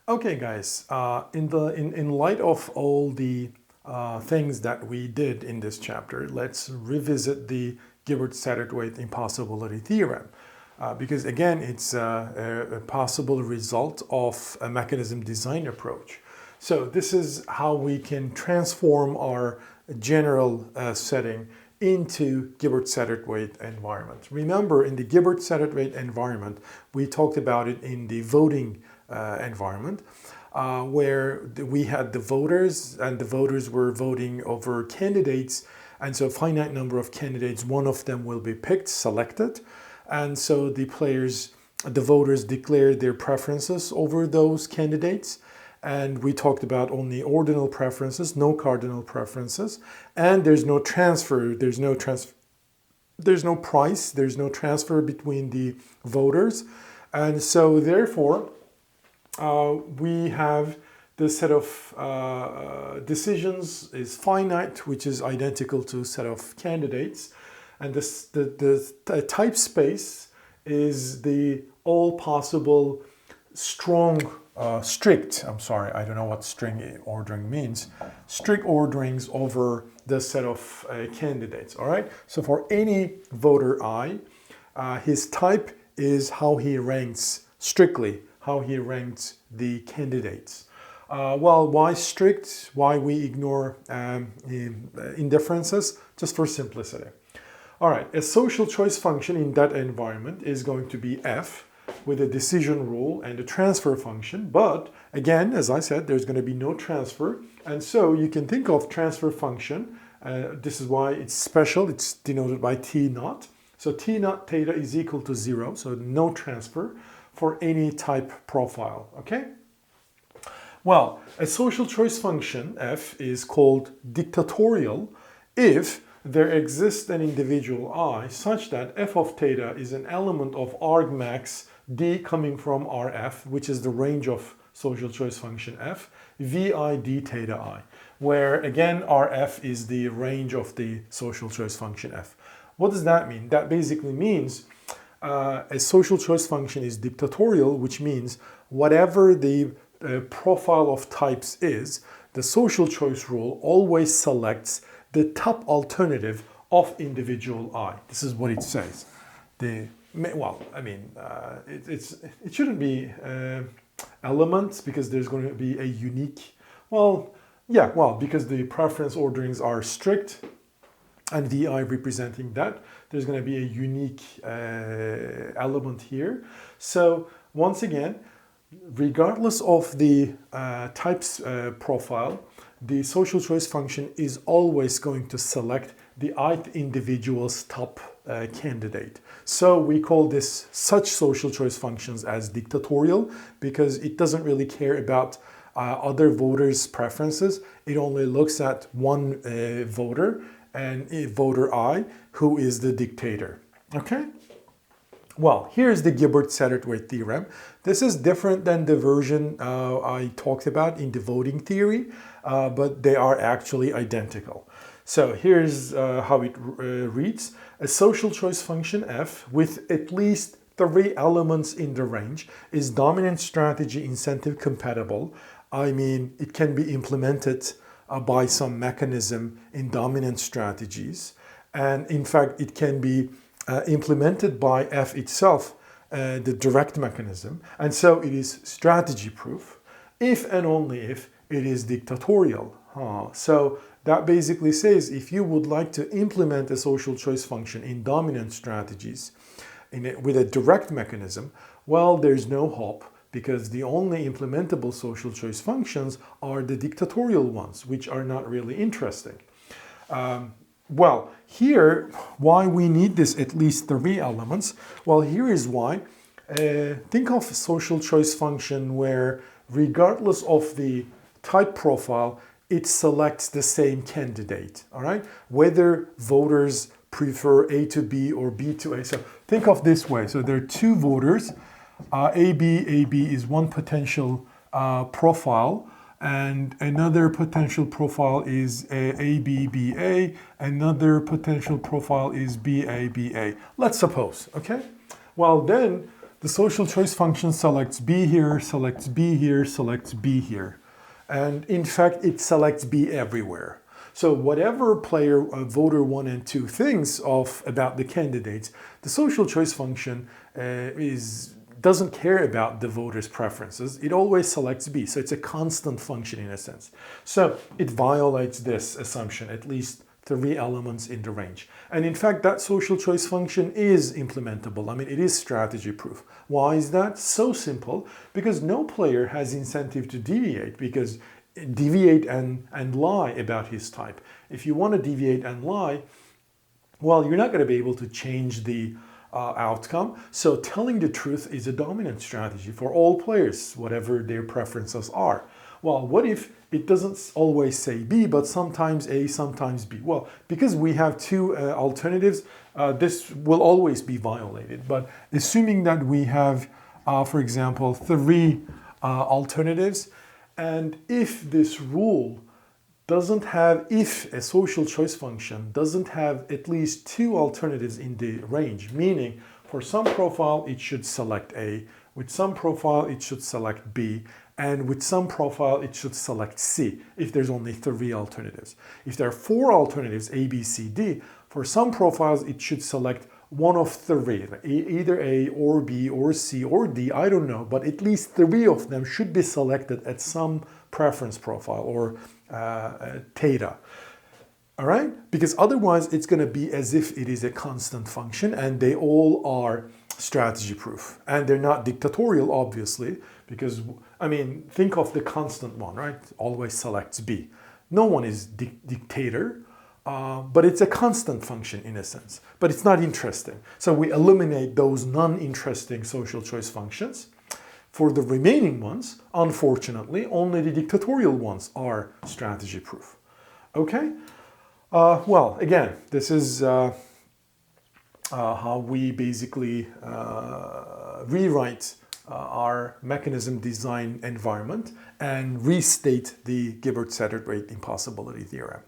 Okay, guys, in light of all the things that we did in this chapter, let's revisit the Gibbard-Satterthwaite Impossibility Theorem. Because again, it's a possible result of a mechanism design approach. So this is how we can transform our general setting into Gibbard-Satterthwaite environment. Remember, in the Gibbard-Satterthwaite environment, we talked about it in the voting environment, where we had the voters, and the voters were voting over candidates, and so a finite number of candidates, one of them will be picked, selected, and so the voters declare their preferences over those candidates. And we talked about only ordinal preferences, no cardinal preferences, and there's no transfer, there's no price, there's no transfer between the voters. And so therefore, we have the set of decisions is finite, which is identical to a set of candidates. And the type space is the all possible strict, I don't know what string ordering means, strict orderings over the set of candidates, all right? So for any voter I, his type is how he ranks, strictly, how he ranks the candidates. Well, why strict? Why we ignore indifferences? Just for simplicity. All right, a social choice function in that environment is going to be f, with a decision rule and a transfer function. But again, as I said, there's going to be no transfer. And so you can think of transfer function. This is why it's special. It's denoted by T naught. So T naught theta is equal to 0. So no transfer for any type profile. Okay? Well, a social choice function, f, is called dictatorial if there exists an individual I such that f of theta is an element of argmax d coming from Rf, which is the range of social choice function f, vi d theta I, where again Rf is the range of the social choice function f. What does that mean? That basically means a social choice function is dictatorial, which means whatever the profile of types is, the social choice rule always selects the top alternative of individual I. This is what it says. It shouldn't be elements because there's going to be a unique, because the preference orderings are strict and vi representing that, there's going to be a unique element here. So once again, regardless of the types profile, the social choice function is always going to select the ith individual's top candidate. So we call this such social choice functions as dictatorial because it doesn't really care about other voters' preferences. It only looks at one voter and a voter I who is the dictator. Okay? Well, here's the Gibbard-Satterthwaite theorem. This is different than the version I talked about in the voting theory, but they are actually identical. So here's how it reads. A social choice function f with at least 3 elements in the range is dominant strategy incentive compatible. I mean, it can be implemented by some mechanism in dominant strategies. And in fact, it can be implemented by f itself, the direct mechanism. And so it is strategy proof if and only if it is dictatorial. So that basically says if you would like to implement a social choice function in dominant strategies with a direct mechanism, well, there's no hope because the only implementable social choice functions are the dictatorial ones, which are not really interesting. Well, here, why we need this at least 3 elements? Well, here is why. Think of a social choice function where regardless of the type profile, it selects the same candidate, all right? Whether voters prefer A to B or B to A. So think of this way. So there are 2 voters. AB is one potential profile, and another potential profile is ABBA, another potential profile is BABA. Let's suppose, okay? Well, then the social choice function selects B here, selects B here, selects B here. And in fact, it selects B everywhere. So whatever player voter 1 and 2 thinks about the candidates, the social choice function doesn't care about the voter's preferences. It always selects B. So it's a constant function in a sense. So it violates this assumption, at least 3 elements in the range. And in fact, that social choice function is implementable. I mean, it is strategy proof. Why is that? So simple, because no player has incentive to deviate and lie about his type. If you want to deviate and lie, well, you're not going to be able to change the outcome. So telling the truth is a dominant strategy for all players, whatever their preferences are. Well, what if it doesn't always say B, but sometimes A, sometimes B? Well, because we have 2 alternatives, this will always be violated. But assuming that we have, for example, 3 alternatives, and if this rule doesn't have, if a social choice function doesn't have at least 2 alternatives in the range, meaning for some profile it should select A, with some profile it should select B, and with some profile it should select C if there's only 3 alternatives. If there are 4 alternatives, A, B, C, D, for some profiles it should select one of 3, either A or B or C or D, I don't know, but at least 3 of them should be selected at some preference profile or theta. All right? Because otherwise it's going to be as if it is a constant function, and they all are strategy proof. And they're not dictatorial, obviously, because, I mean, think of the constant one, right? Always selects B. No one is dictator. But it's a constant function in a sense, but it's not interesting. So we eliminate those non-interesting social choice functions. For the remaining ones, unfortunately, only the dictatorial ones are strategy proof. Okay? Well, again, this is how we basically rewrite our mechanism design environment and restate the Gibbard-Satterthwaite Impossibility Theorem.